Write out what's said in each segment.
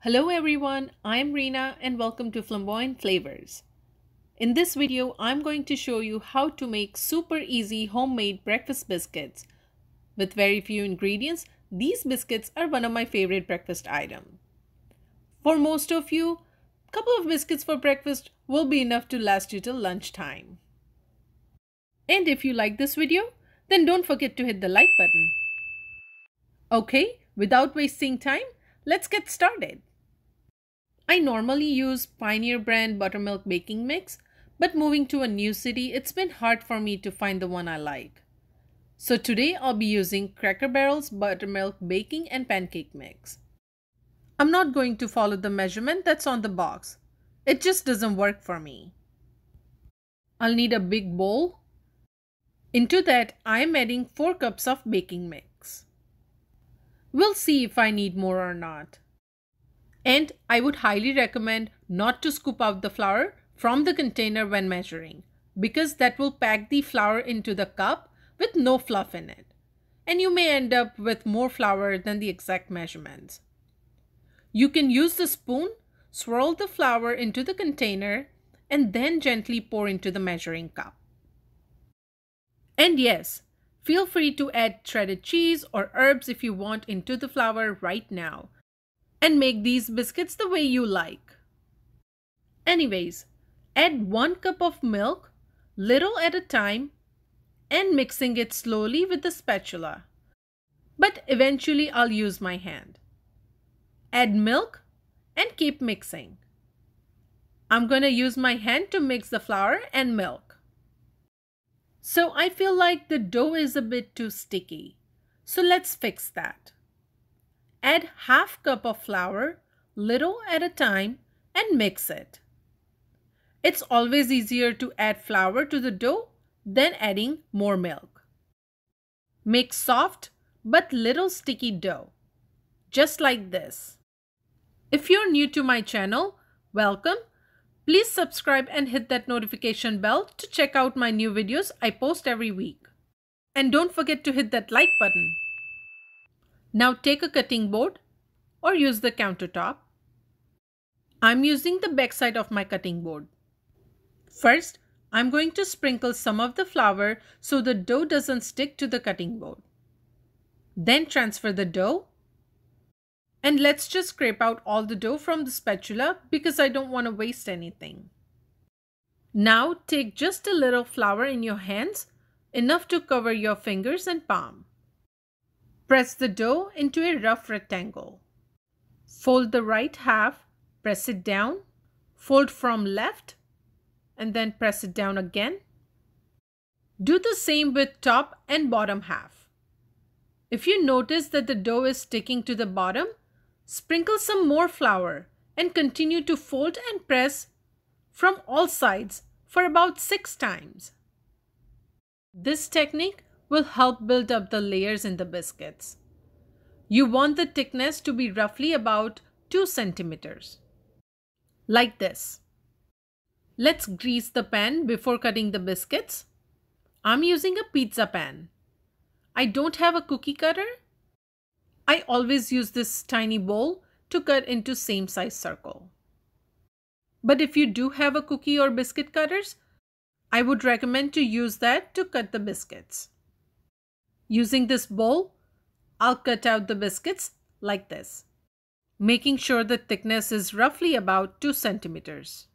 Hello everyone, I'm Reena and welcome to Flamboyant Flavors. In this video, I'm going to show you how to make super easy homemade breakfast biscuits. With very few ingredients, these biscuits are one of my favorite breakfast items. For most of you, a couple of biscuits for breakfast will be enough to last you till lunchtime. And if you like this video, then don't forget to hit the like button. Okay, without wasting time, let's get started. I normally use Pioneer brand buttermilk baking mix, but moving to a new city, it's been hard for me to find the one I like. So today I'll be using Cracker Barrel's buttermilk baking and pancake mix. I'm not going to follow the measurement that's on the box. It just doesn't work for me. I'll need a big bowl. Into that, I'm adding 4 cups of baking mix. We'll see if I need more or not. And I would highly recommend not to scoop out the flour from the container when measuring, because that will pack the flour into the cup with no fluff in it. And you may end up with more flour than the exact measurements. You can use the spoon, swirl the flour into the container, and then gently pour into the measuring cup. And yes, feel free to add shredded cheese or herbs if you want into the flour right now. And make these biscuits the way you like. Anyways, add 1 cup of milk, little at a time, and mixing it slowly with the spatula. But eventually I'll use my hand. Add milk and keep mixing. I'm going to use my hand to mix the flour and milk. So I feel like the dough is a bit too sticky. So let's fix that. Add half cup of flour, little at a time, and mix it. It's always easier to add flour to the dough than adding more milk. Make soft but little sticky dough, just like this. If you're new to my channel, welcome. Please subscribe and hit that notification bell to check out my new videos I post every week. And don't forget to hit that like button. Now take a cutting board or use the countertop. I'm using the back side of my cutting board. First, I'm going to sprinkle some of the flour so the dough doesn't stick to the cutting board. Then transfer the dough. And let's just scrape out all the dough from the spatula because I don't want to waste anything. Now take just a little flour in your hands, enough to cover your fingers and palm. Press the dough into a rough rectangle. Fold the right half, press it down, fold from left, and then press it down again. Do the same with top and bottom half. If you notice that the dough is sticking to the bottom, sprinkle some more flour and continue to fold and press from all sides for about 6 times. This technique will help build up the layers in the biscuits. You want the thickness to be roughly about 2 centimeters. Like this. Let's grease the pan before cutting the biscuits. I'm using a pizza pan. I don't have a cookie cutter. I always use this tiny bowl to cut into same size circle. But if you do have a cookie or biscuit cutters, I would recommend to use that to cut the biscuits. Using this bowl, I'll cut out the biscuits like this, making sure the thickness is roughly about 2 centimeters.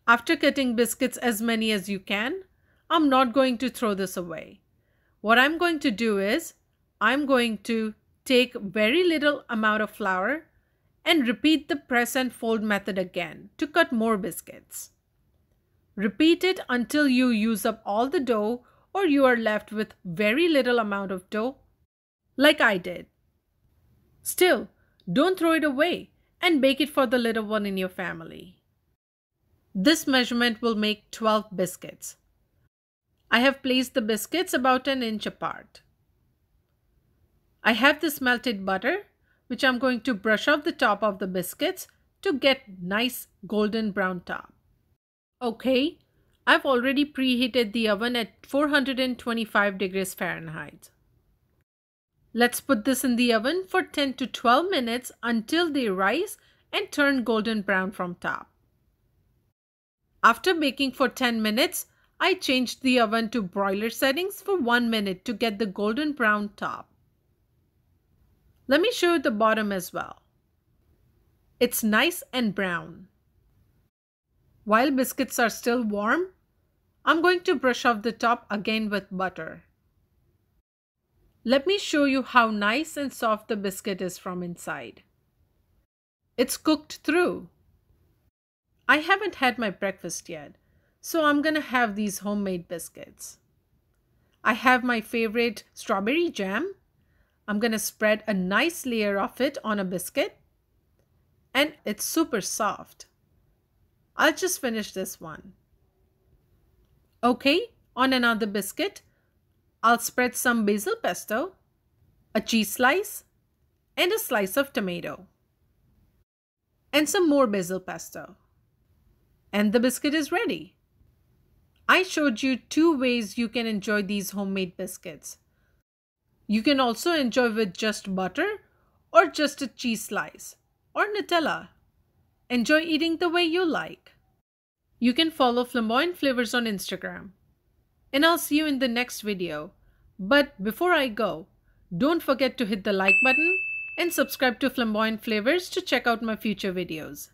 After cutting biscuits as many as you can, I'm not going to throw this away. What I'm going to do is, I'm going to take very little amount of flour and repeat the press and fold method again to cut more biscuits. Repeat it until you use up all the dough or you are left with very little amount of dough, like I did. Still, don't throw it away and bake it for the little one in your family. This measurement will make 12 biscuits. I have placed the biscuits about an inch apart. I have this melted butter, which I'm going to brush off the top of the biscuits to get nice golden brown top. Okay, I've already preheated the oven at 425 degrees Fahrenheit. Let's put this in the oven for 10 to 12 minutes until they rise and turn golden brown from top. After baking for 10 minutes, I changed the oven to broiler settings for 1 minute to get the golden brown top. Let me show you the bottom as well. It's nice and brown. While biscuits are still warm, I'm going to brush off the top again with butter. Let me show you how nice and soft the biscuit is from inside. It's cooked through. I haven't had my breakfast yet, so I'm gonna have these homemade biscuits. I have my favorite strawberry jam. I'm gonna spread a nice layer of it on a biscuit, and it's super soft. I'll just finish this one. Okay, on another biscuit, I'll spread some basil pesto, a cheese slice, and a slice of tomato, and some more basil pesto. And the biscuit is ready. I showed you 2 ways you can enjoy these homemade biscuits. You can also enjoy with just butter or just a cheese slice or Nutella. Enjoy eating the way you like. You can follow Flamboyant Flavors on Instagram. And I'll see you in the next video. But before I go, don't forget to hit the like button and subscribe to Flamboyant Flavors to check out my future videos.